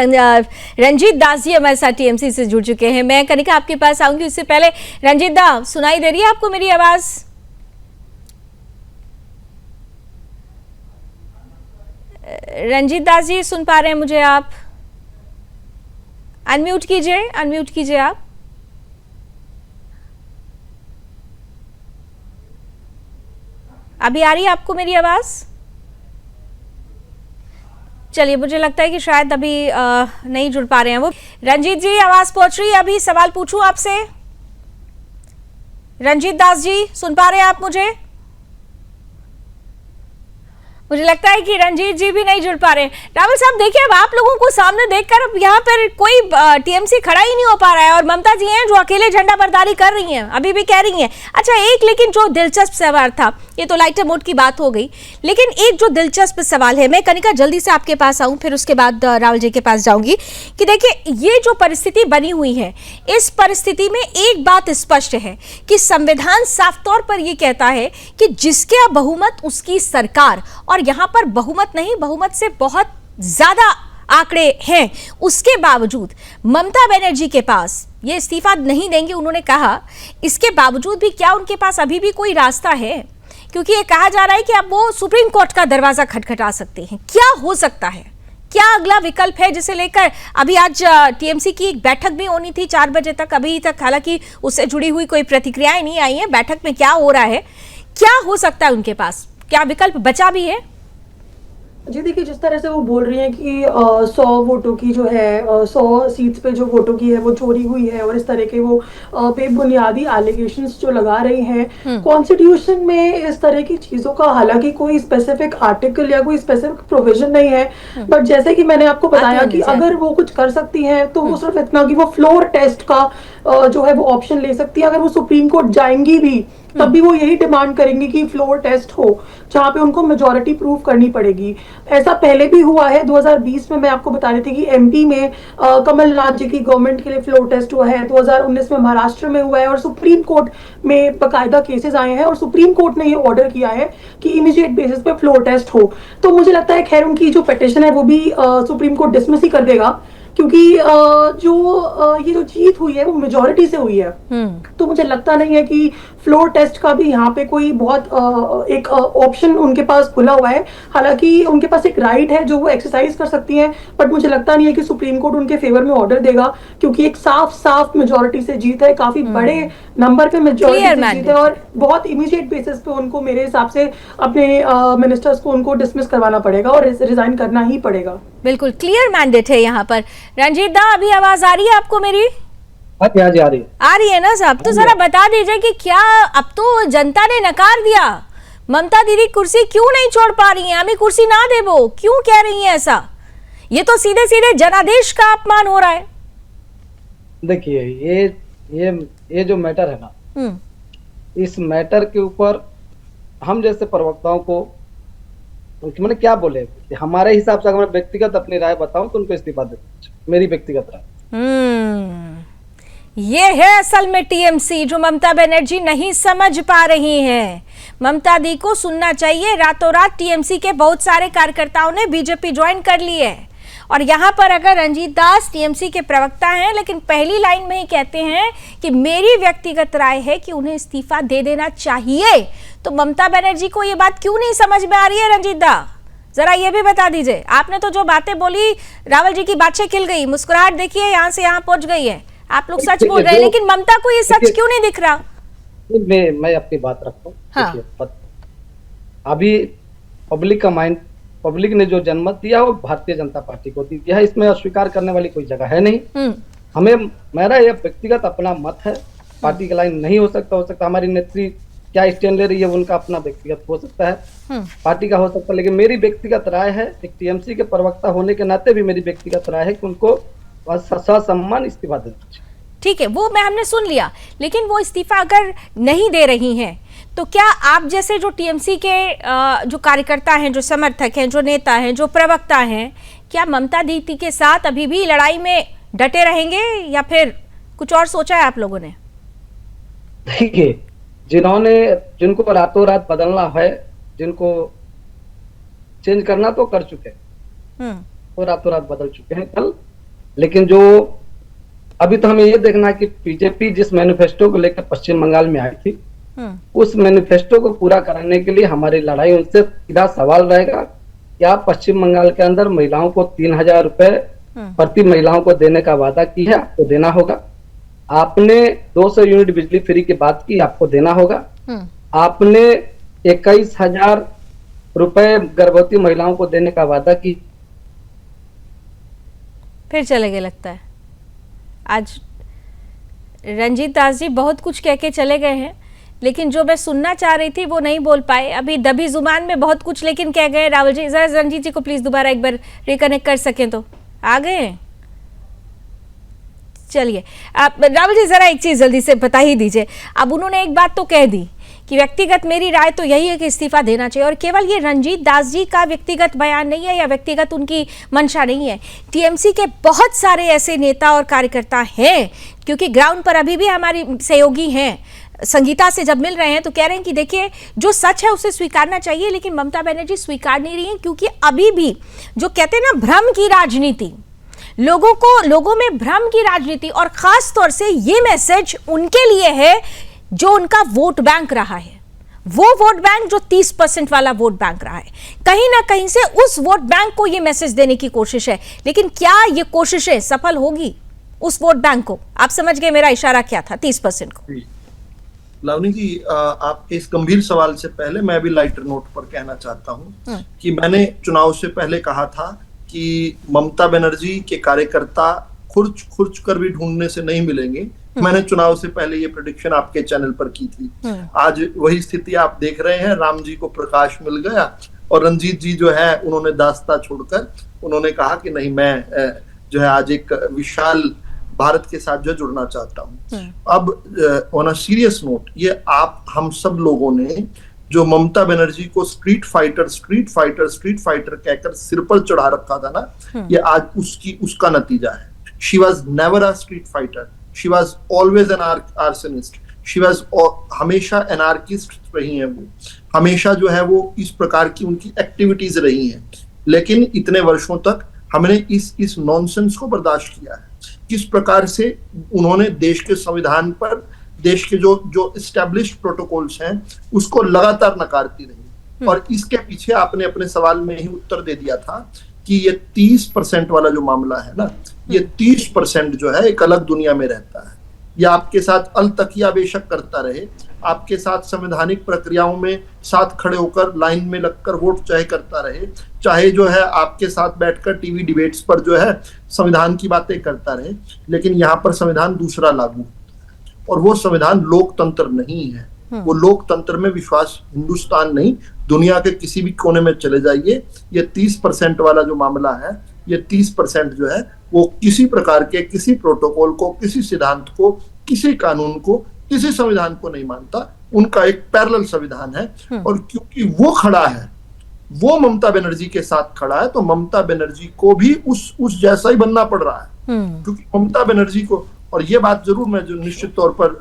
रंजीत दास जी हमारे साथ टीएमसी से जुड़ चुके हैं। मैं कनिका आपके पास आऊंगी, उससे पहले रंजीत दा, सुनाई दे रही है आपको मेरी आवाज? रंजीत दास जी, सुन पा रहे हैं मुझे आप? अनम्यूट कीजिए आप। अभी आ रही है आपको मेरी आवाज? चलिए, मुझे लगता है कि शायद अभी नहीं जुड़ पा रहे हैं वो। रंजीत जी, आवाज पहुंच रही है? अभी सवाल पूछूं आपसे? रंजीत दास जी, सुन पा रहे हैं आप मुझे? मुझे लगता है कि रंजीत जी भी नहीं जुड़ पा रहे हैं। रावल साहब, देखिए, अब आप लोगों को सामने देखकर अब यहाँ पर कोई टीएमसी खड़ा ही नहीं हो पा रहा है और ममता जी हैं जो अकेले झंडा बरदारी कर रही हैं, अभी भी कह रही हैं। अच्छा, एक लेकिन जो दिलचस्प सवाल था, ये तो लाइटर मोड की बात हो गई, लेकिन एक जो दिलचस्प सवाल है, मैं कनिका जल्दी से आपके पास आऊं, फिर उसके बाद रावल जी के पास जाऊंगी, कि देखिए ये जो परिस्थिति बनी हुई है, इस परिस्थिति में एक बात स्पष्ट है कि संविधान साफ तौर पर यह कहता है कि जिसके बहुमत उसकी सरकार, और यहां पर बहुमत नहीं, बहुमत से बहुत ज्यादा आंकड़े हैं। उसके बावजूद ममता बनर्जी के पास ये इस्तीफा नहीं देंगे, उन्होंने कहा। इसके बावजूद भी क्या उनके पास अभी भी कोई रास्ता है? क्योंकि ये कहा जा रहा है कि अब वो सुप्रीम कोर्ट का दरवाजा खटखटा सकते हैं। क्या हो सकता है? क्या अगला विकल्प है जिसे लेकर अभी आज टीएमसी की एक बैठक भी होनी थी 4 बजे तक, अभी तक हालांकि उससे जुड़ी हुई कोई प्रतिक्रियाएं नहीं आई है। बैठक में क्या हो रहा है, क्या हो सकता है उनके पास, क्या विकल्प बचा भी है? जी देखिए, जिस तरह से वो बोल रही हैं कि 100 वोटों की जो है 100 सीट्स पे जो वोटों की है वो चोरी हुई है, और इस तरह के वो बेबुनियादी एलिगेशंस जो लगा रही हैं। कॉन्स्टिट्यूशन में इस तरह की चीज़ों का हालांकि कोई स्पेसिफिक आर्टिकल या कोई स्पेसिफिक प्रोविजन नहीं है, बट जैसे कि मैंने आपको बताया कि अगर वो कुछ कर सकती हैं तो वो सिर्फ इतना कि वो फ्लोर टेस्ट का जो है वो ऑप्शन ले सकती है। अगर वो सुप्रीम कोर्ट जाएंगी भी तब भी वो यही डिमांड करेंगे कि फ्लोर टेस्ट हो, जहां पे उनको मेजॉरिटी प्रूव करनी पड़ेगी। ऐसा पहले भी हुआ है 2020 में, मैं आपको बता रही थी कि एमपी में कमलनाथ जी की गवर्नमेंट के लिए फ्लोर टेस्ट हुआ है, 2019 में महाराष्ट्र में हुआ है, और सुप्रीम कोर्ट में बाकायदा केसेस आए हैं और सुप्रीम कोर्ट ने ये ऑर्डर किया है कि इमीडिएट बेसिस पे फ्लोर टेस्ट हो। तो मुझे लगता है खैर उनकी जो पिटिशन है वो भी सुप्रीम कोर्ट डिसमिस ही कर देगा, क्योंकि ये जो जीत हुई है वो मेजॉरिटी से हुई है। तो मुझे लगता नहीं है कि फ्लोर टेस्ट का भी यहाँ पे कोई बहुत एक ऑप्शन उनके पास खुला हुआ है। हालांकि उनके पास एक राइट है जो वो एक्सरसाइज कर सकती हैं, बट मुझे लगता नहीं है कि सुप्रीम कोर्ट उनके फेवर में ऑर्डर देगा, क्योंकि एक साफ मेजॉरिटी से जीत है, काफी बड़े नंबर पे मेजॉरिटी से जीत है, और बहुत इमीडिएट बेसिस पे उनको मेरे हिसाब से अपने मिनिस्टर्स को उनको डिसमिस करवाना पड़ेगा और रिजाइन करना ही पड़ेगा। बिल्कुल क्लियर मैंडेट है यहाँ पर। रंजीत दा, अभी आवाज आ रही है आपको मेरी? आ रही है ना साहब? तो जरा बता दीजिए कि क्या अब तो जनता ने नकार दिया, ममता दीदी कुर्सी क्यों नहीं छोड़ पा रही हैं, हमें कुर्सी ना दे, वो क्यों कह रही हैं ऐसा? ये तो सीधे सीधे जनादेश का अपमान हो रहा है। देखिए, ये जो मैटर है ना, इस मैटर के ऊपर हम जैसे प्रवक्ताओं को मैंने क्या बोले, हमारे हिसाब से अगर मैं व्यक्तिगत अपनी राय बताऊं तो उनको इस्तीफा दे, मेरी व्यक्तिगत राय। ये है असल में टीएमसी जो ममता बनर्जी नहीं समझ पा रही हैं। ममता दी को सुनना चाहिए। रातों रात टीएमसी के बहुत सारे कार्यकर्ताओं ने बीजेपी ज्वाइन कर ली है, और यहाँ पर अगर रंजीत दास टीएमसी के प्रवक्ता हैं, लेकिन पहली लाइन में ही कहते हैं कि मेरी व्यक्तिगत राय है कि उन्हें इस्तीफा दे देना चाहिए, तो ममता बनर्जी को ये बात क्यों नहीं समझ में आ रही है? रंजीत दा, जरा ये भी बता दीजिए। आपने तो जो बातें बोली, रावल जी की बातें खिल गई, मुस्कुराहट देखिए यहाँ से यहाँ पहुंच गई है। आप लोग सच बोल रहे हैं, लेकिन ममता को ये सच क्यों नहीं दिख रहा? मैं अपनी बात रखता हूँ। हाँ। अभी पब्लिक का माइंड, पब्लिक ने जो जनमत दिया वो भारतीय जनता पार्टी को दिया है, इसमें अस्वीकार करने वाली कोई जगह है नहीं। हमें, मेरा यह व्यक्तिगत अपना मत है, पार्टी का लाइन नहीं हो सकता हमारी नेत्री क्या स्टैंड ले रही है उनका अपना व्यक्तिगत हो सकता है, पार्टी का हो सकता है, लेकिन मेरी व्यक्तिगत राय है, एक टीएमसी के प्रवक्ता होने के नाते भी मेरी व्यक्तिगत राय है कि उनको ससम्मान इस्तीफा देना चाहिए। ठीक है, वो हमने सुन लिया, लेकिन वो इस्तीफा अगर नहीं दे रही हैं तो क्या आप जैसे जो टीएमसी के जो कार्यकर्ता हैं, जो समर्थक हैं, जो नेता हैं, जो प्रवक्ता हैं, क्या ममता दीदी के साथ अभी भी लड़ाई में डटे रहेंगे या फिर कुछ और सोचा है आप लोगों ने? देखिए, जिनको रातों रात बदलना है, जिनको चेंज करना तो कर चुके हैं, वो रातों रात बदल चुके हैं कल। लेकिन जो अभी तो हमें ये देखना है कि बीजेपी जिस मैनिफेस्टो को लेकर पश्चिम बंगाल में आई थी, उस मैनिफेस्टो को पूरा कराने के लिए हमारी लड़ाई उनसे सीधा सवाल रहेगा, क्या पश्चिम बंगाल के अंदर महिलाओं को 3000 रुपए प्रति महिलाओं को देने का वादा की है, आपको देना होगा। आपने 200 यूनिट बिजली फ्री की बात की, आपको देना होगा। आपने 21,000 रुपए गर्भवती महिलाओं को देने का वादा की, फिर चले गए लगता है। आज रंजीत दास जी बहुत कुछ कह के चले गए हैं, लेकिन जो मैं सुनना चाह रही थी वो नहीं बोल पाए। अभी दबी जुबान में बहुत कुछ लेकिन कह गए। राहुल जी, जरा रंजीत जी को प्लीज दोबारा एक बार रिकनेक्ट कर सकें तो। आ गए हैं? चलिए, आप राहुल जी जरा एक चीज जल्दी से बता ही दीजिए। अब उन्होंने एक बात तो कह दी कि व्यक्तिगत मेरी राय तो यही है कि इस्तीफा देना चाहिए, और केवल ये रंजीत दास जी का व्यक्तिगत बयान नहीं है या व्यक्तिगत उनकी मंशा नहीं है। टीएमसी के बहुत सारे ऐसे नेता और कार्यकर्ता हैं, क्योंकि ग्राउंड पर अभी भी हमारी सहयोगी हैं, संगीता से जब मिल रहे हैं तो कह रहे हैं कि देखिए जो सच है उसे स्वीकारना चाहिए, लेकिन ममता बनर्जी स्वीकार नहीं रही है, क्योंकि अभी भी जो कहते हैं ना भ्रम की राजनीति, लोगों में भ्रम की राजनीति, और खास तौर से ये मैसेज उनके लिए है जो उनका वोट बैंक रहा है, वो वोट बैंक जो 30% वाला वोट बैंक रहा है। कहीं ना कहीं से उस वोट बैंक को ये मैसेज देने की कोशिश है, लेकिन क्या ये कोशिशें सफल होगी उस वोट बैंक को? आप समझ गए मेरा इशारा क्या था, 30% को। लावनी जी, आपके इस गंभीर सवाल से पहले मैं भी लाइटर नोट पर कहना चाहता हूं कि मैंने चुनाव से पहले कहा था कि ममता बनर्जी के कार्यकर्ता खुर्च कर भी ढूंढने से नहीं मिलेंगे। मैंने चुनाव से पहले ये प्रेडिक्शन आपके चैनल पर की थी। आज वही स्थिति आप देख रहे हैं, राम जी को प्रकाश मिल गया और रंजीत जी जो है उन्होंने दास्ता छोड़कर उन्होंने कहा कि नहीं, मैं जो है आज एक विशाल भारत के साथ जो जुड़ना चाहता हूं। अब ऑन अ सीरियस नोट, ये आप हम सब लोगों ने जो ममता बनर्जी को स्ट्रीट फाइटर कहकर सिर पर चढ़ा रखा था ना, ये आज उसका नतीजा है। She was never a street fighter, she was always an arsonist, she was हमेशा एनार्किस्ट रही है, वो हमेशा जो है वो इस प्रकार की उनकी एक्टिविटीज रही हैं। लेकिन इतने वर्षों तक हमने इस नॉनसेंस को बर्दाश्त किया है। किस प्रकार से उन्होंने देश के संविधान पर, देश के जो एस्टैब्लिश्ड प्रोटोकॉल्स हैं उसको लगातार नकारती रही, और इसके पीछे आपने अपने सवाल में ही उत्तर दे दिया था कि ये 30% वाला जो मामला है ना, ये 30% जो है एक अलग दुनिया में रहता है। ये आपके साथ अलतकिया बेशक करता रहे, आपके साथ संवैधानिक प्रक्रियाओं में साथ खड़े होकर लाइन में लगकर वोट चाहे करता रहे, चाहे जो है आपके साथ बैठकर टीवी डिबेट्स पर जो है संविधान की बातें करता रहे, लेकिन यहाँ पर संविधान दूसरा लागू होता है, और वो संविधान लोकतंत्र नहीं है। वो लोकतंत्र में विश्वास हिंदुस्तान नहीं, दुनिया के किसी भी कोने में चले जाइए, ये 30% वाला जो मामला है, ये 30% जो है वो किसी प्रकार के किसी प्रोटोकॉल को, किसी सिद्धांत को, किसी कानून को, किसी संविधान को नहीं मानता। उनका एक पैरेलल संविधान है, और क्योंकि वो खड़ा है, वो ममता बनर्जी के साथ खड़ा है, तो ममता बनर्जी को भी उस जैसा ही बनना पड़ रहा है। क्योंकि ममता बनर्जी को, और ये बात जरूर मैं जो निश्चित तौर पर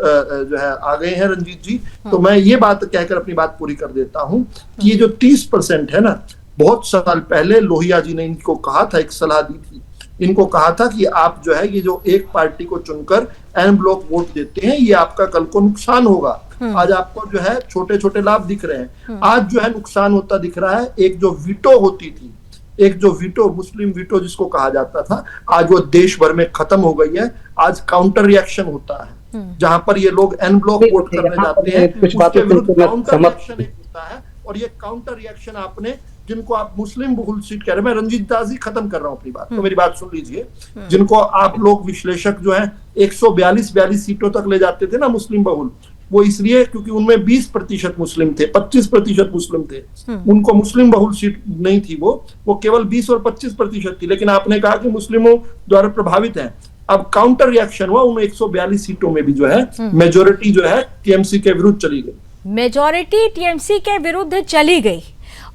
जो है आ गए हैं रंजीत जी, तो मैं ये बात कहकर अपनी बात पूरी कर देता हूं कि ये जो 30% है ना, बहुत साल पहले लोहिया जी ने इनको कहा था, एक सलाह दी थी, इनको कहा था कि आप जो है ये जो एक पार्टी को चुनकर एन ब्लॉक वोट देते हैं, ये आपका कल को नुकसान होगा। आज आपको जो है छोटे छोटे लाभ दिख रहे हैं, आज जो है नुकसान होता दिख रहा है। एक जो वीटो होती थी, एक जो वीटो, मुस्लिम वीटो जिसको कहा जाता था, आज वो देश भर में खत्म हो गई है। आज काउंटर रिएक्शन होता है, जहां पर ये लोग एन ब्लॉक वोट करने जाते हैं, उसके विरुद्ध काउंटर रिएक्शन एक होता है। और ये काउंटर रिएक्शन आपने, जिनको आप मुस्लिम बहुल सीट कह रहे हैं, मैं रंजीत दास जी खत्म कर रहा हूं अपनी बात, तो मेरी बात सुन लीजिए। जिनको आप लोग विश्लेषक जो है 142 सीटों तक ले जाते थे ना मुस्लिम बहुल, वो इसलिए क्योंकि उनमें 20% मुस्लिम थे, 25% मुस्लिम थे, उनको मुस्लिम बहुल सीट नहीं थी, वो केवल 20 और 25% थी। लेकिन आपने कहा कि मुस्लिमों द्वारा प्रभावित है। अब काउंटर रिएक्शन हुआ, उन 142 सीटों में भी जो है मेजोरिटी जो है टीएमसी के विरुद्ध चली गई। मेजोरिटी टीएमसी के विरुद्ध चली गई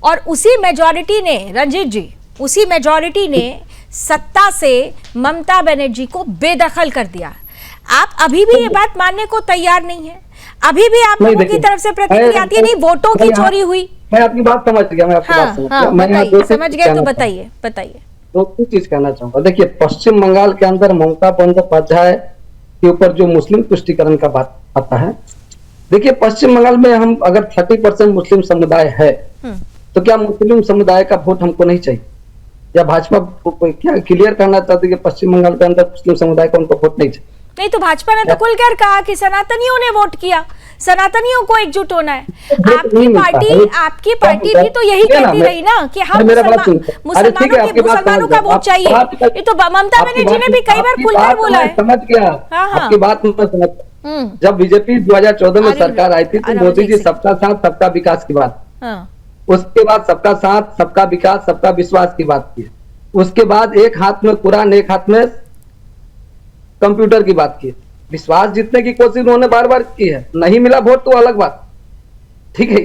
और उसी मेजोरिटी ने, रंजीत जी, उसी मेजोरिटी ने सत्ता से ममता बनर्जी को बेदखल कर दिया। आप अभी भी ये बात मानने को तैयार नहीं है? अभी भी आप लोगों की तरफ से प्रतिक्रिया आती है नहीं, वोटों की चोरी हुई। मैं आपकी बात समझ गया, मैं आपकी बात समझ गया। बताइए, समझ गए तो बताइए। तो कुछ चीज कहना चाहूंगा। देखिए, पश्चिम बंगाल के अंदर ममता बंदोपाध्याय के ऊपर जो मुस्लिम तुष्टिकरण का बात आता है, देखिए पश्चिम बंगाल में हम अगर 30% मुस्लिम समुदाय है, तो क्या मुस्लिम समुदाय का वोट हमको नहीं चाहिए? या भाजपा क्या क्लियर करना चाहती है कि पश्चिम बंगाल के अंदर मुस्लिम समुदाय का उनको वोट नहीं चाहिए? नहीं, तो भाजपा ने तो खुलकर कहा कि सनातनियों ने वोट किया, सनातनियों को एकजुट होना है। आपकी पार्टी भी तो यही कहती रही ना कि हम मुसलमानों का वोट चाहिए। ये तो ममता बनर्जी ने भी कई बार खुलकर बोला है। समझ गया आपकी बात, मैं समझ। जब बीजेपी 2014 में सरकार आई थी, तो मोदी जी सबका साथ सबका विकास की बात, उसके बाद सबका साथ सबका विकास सबका विश्वास की बात की, उसके बाद एक हाथ में कुरान एक हाथ में कंप्यूटर की बात की। विश्वास जीतने की कोशिश उन्होंने बार बार की है, नहीं मिला वोट तो अलग बात, ठीक है।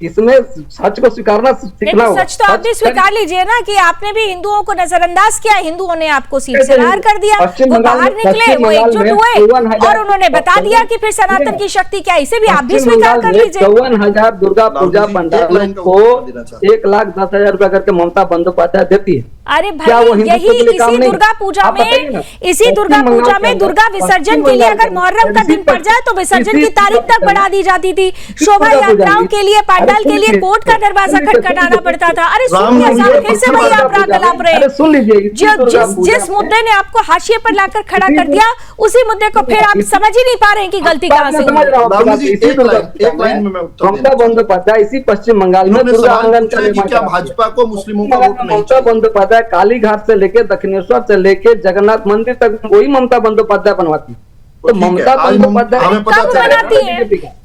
इसमें सच को स्वीकारना सीखना होगा। सच तो आप भी स्वीकार लीजिए ना कि आपने भी हिंदुओं को नजरअंदाज किया, हिंदुओं ने आपको सीट से बाहर कर दिया, वो बाहर निकले, वो एकजुट हुए और उन्होंने बता दिया कि फिर सनातन की शक्ति क्या, इसे भी आप भी स्वीकार कर लीजिए। 54,000 दुर्गा पूजा पंडालों को 1,10,000 रुपया करके ममता बंदोपाध्याय देती है। अरे भाई, यही इसी दुर्गा पूजा में दुर्गा विसर्जन के लिए अगर मुहर्रम का दिन पड़ जाए तो विसर्जन की तारीख तक बढ़ा दी जाती थी। शोभा यात्राओं के लिए, पंडाल के लिए कोर्ट का दरवाजा खटखटाना पड़ता था। अरे सुनिए साहब, फिर से वही आप वार्तालाप रहे। सुन लीजिए, जिस मुद्दे ने आपको हाशिए पर लाकर खड़ा कर दिया, उसी मुद्दे को फिर आप समझ ही नहीं पा रहे हैं कि गलती कहां से हुई। ममता बंदोपाध्याय इसी पश्चिम बंगाल में दुर्गा आंगन क्या भाजपा को मुस्लिमों का वोट नहीं? ममता बंदोपाध्याय काली घाट से लेके दक्षिणेश्वर से लेके जगन्नाथ मंदिर तक वही ममता बंदोपाध्याय बनवाती। तो ममता बंदोपाध्याय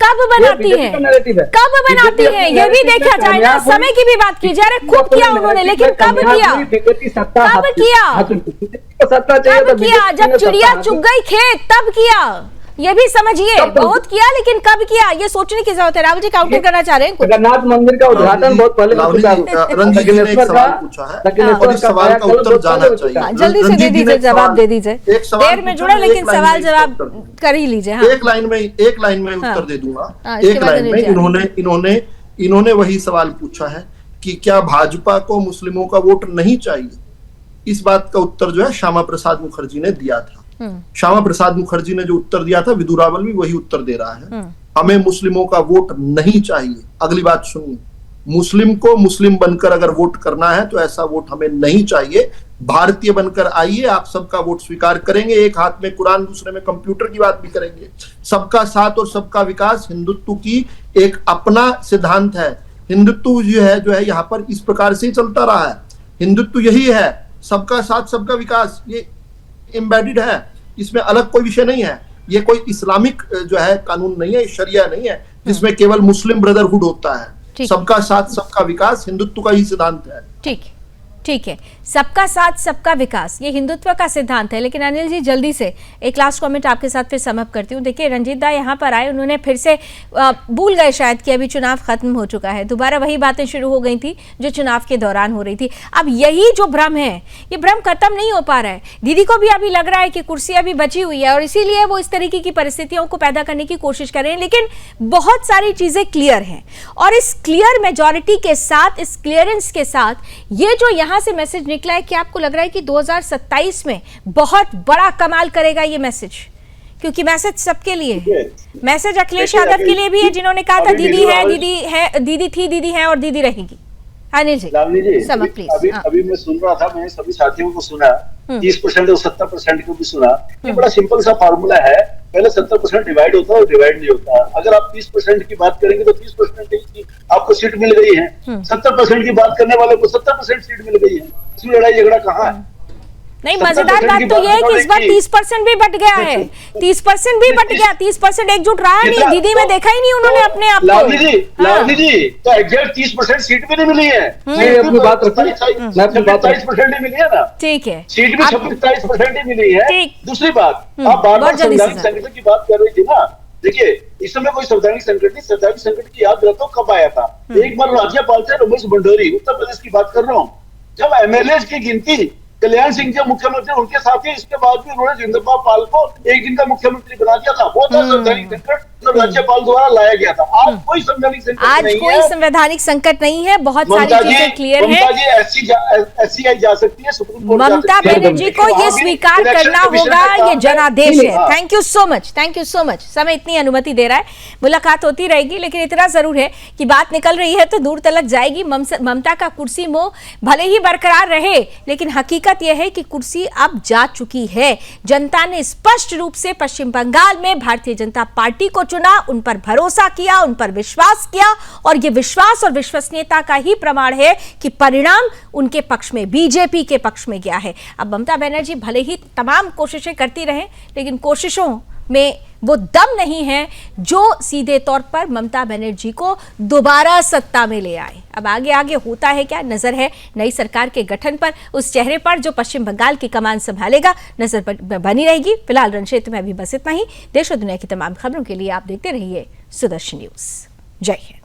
कब बनाती है ये भी देखा जाए ना, समय की भी बात कीजिए। अरे खूब किया उन्होंने, लेकिन कब किया? जब चिड़िया चुग गई खेत तब किया, ये भी समझिए। बहुत किया, लेकिन कब किया ये सोचने की जरूरत है। राहुल जी काउंटर करना चाह रहे हैं। जगन्नाथ मंदिर का उद्घाटन बहुत पहले हो चुका है। जल्दी से दे दीजिए, जवाब दे दीजिए। देर में जुड़ा, लेकिन सवाल जवाब कर ही लीजिए। एक लाइन में उत्तर दे दूंगा। एक लाइन में इन्होंने वही सवाल पूछा है कि क्या भाजपा को मुस्लिमों का वोट नहीं चाहिए। इस बात का उत्तर जो है श्यामा प्रसाद मुखर्जी ने दिया था। श्यामा प्रसाद मुखर्जी ने जो उत्तर दिया था, विदुरावल भी वही उत्तर दे रहा है। हमें मुस्लिमों का वोट नहीं चाहिए। अगली बात सुनिए, मुस्लिम को मुस्लिम बनकर अगर वोट करना है तो ऐसा वोट हमें नहीं चाहिए। भारतीय बनकर आइए, आप सबका वोट स्वीकार करेंगे। एक हाथ में कुरान, दूसरे में कंप्यूटर की बात भी करेंगे। सबका साथ और सबका विकास हिंदुत्व की एक अपना सिद्धांत है। हिंदुत्व जो है यहाँ पर इस प्रकार से चलता रहा है। हिंदुत्व यही है, सबका साथ सबका विकास, ये एम्बेडेड है, इसमें अलग कोई विषय नहीं है। ये कोई इस्लामिक जो है कानून नहीं है, शरिया नहीं है जिसमें केवल मुस्लिम ब्रदरहुड होता है। सबका साथ सबका विकास हिंदुत्व का ही सिद्धांत है। ठीक है, सबका साथ सबका विकास ये हिंदुत्व का सिद्धांत है। लेकिन अनिल जी, जल्दी से एक लास्ट कमेंट आपके साथ फिर समअप करती हूँ। देखिए, रंजीत दा यहाँ पर आए, उन्होंने फिर से भूल गए शायद कि अभी चुनाव खत्म हो चुका है। दोबारा वही बातें शुरू हो गई थी जो चुनाव के दौरान हो रही थी। अब यही जो भ्रम है, ये भ्रम खत्म नहीं हो पा रहा है। दीदी को भी अभी लग रहा है कि कुर्सी अभी बची हुई है और इसीलिए वो इस तरीके की परिस्थितियों को पैदा करने की कोशिश कर रहे हैं। लेकिन बहुत सारी चीजें क्लियर हैं और इस क्लियर मेजॉरिटी के साथ, इस क्लियरेंस के साथ, ये जो यहाँ से मैसेज निकला है कि आपको लग रहा है कि 2027 में बहुत बड़ा कमाल करेगा ये मैसेज, क्योंकि मैसेज सबके लिए है। मैसेज अखिलेश यादव के लिए भी है, जिन्होंने कहा था दीदी है, दीदी थी, दीदी है और दीदी रहेगी। अनिल जी, लावनी जी, समझ प्लीज। अभी मैं सुन रहा था, मैंने सभी साथियों को सुना, 30% और 70% को भी सुना। ये बड़ा सिंपल सा फार्मूला है, पहले 70% डिवाइड होता है और डिवाइड नहीं होता। अगर आप 30% की बात करेंगे तो 30% की आपको सीट मिल गई है, 70% की बात करने वाले को 70% सीट मिल गई है। इसमें लड़ाई झगड़ा कहाँ है? नहीं, मजेदार बात तो ये है कि इस बार 30% भी बट गया है, 30% भी बट गया, 30% एकजुट रहा नहीं। दीदी में देखा ही नहीं उन्होंने अपने आप को। लावनी जी, तो एग्जैक्ट 30% सीट भी नहीं मिली है, अपनी बात रखिए, 27% ही मिली है ना। ठीक है, सीट भी 27% ही मिली है। दूसरी बात, आप बार बार संवैधानिक संकट की बात कर रही थी ना। देखिए, इस समय कोई संवैधानिक संकट नहीं, संवैधानिक संकट की याद रखो कब आया था। एक बार राज्यपाल थे रमेश भंडोरी, उत्तर प्रदेश की बात कर रहा हूँ, जब एमएलए की गिनती कल्याण सिंह जो मुख्यमंत्री उनके साथ ही, इसके बाद भी उन्होंने जिंदरपाल पाल को एक दिन का मुख्यमंत्री बना दिया था। वो था संवैधानिक संकट जो राज्यपाल द्वारा लाया गया था। आज कोई संवैधानिक संकट नहीं है। आज कोई संवैधानिक संकट नहीं है, बहुत सारी चीजें क्लियर है। एससीआई जा सकती है सुप्रीम कोर्ट। ममता बनर्जी को ये स्वीकार करना होगा, ये जनादेश है। Thank you so much, thank you so much. समय इतनी अनुमति दे रहा है, मुलाकात होती रहेगी, लेकिन इतना जरूर है कि बात निकल रही है तो दूर तलक जाएगी। ममता का कुर्सी मोह भले ही बरकरार रहे, लेकिन हकीकत यह है कि कुर्सी अब जा चुकी है। जनता ने स्पष्ट रूप से पश्चिम बंगाल में भारतीय जनता पार्टी को चुना, उन पर भरोसा किया, उन पर विश्वास किया, और यह विश्वास और विश्वसनीयता का ही प्रमाण है कि परिणाम उनके पक्ष में, बीजेपी के पक्ष में गया है। अब ममता बनर्जी भले ही तमाम कोशिशें करती रहें, लेकिन कोशिशों में वो दम नहीं है जो सीधे तौर पर ममता बनर्जी को दोबारा सत्ता में ले आए। अब आगे आगे होता है क्या, नजर है नई सरकार के गठन पर, उस चेहरे पर जो पश्चिम बंगाल की कमान संभालेगा, नजर बनी रहेगी। फिलहाल रण क्षेत्र में अभी बस इतना ही। देश और दुनिया की तमाम खबरों के लिए आप देखते रहिए सुदर्शन न्यूज। जय हिंद।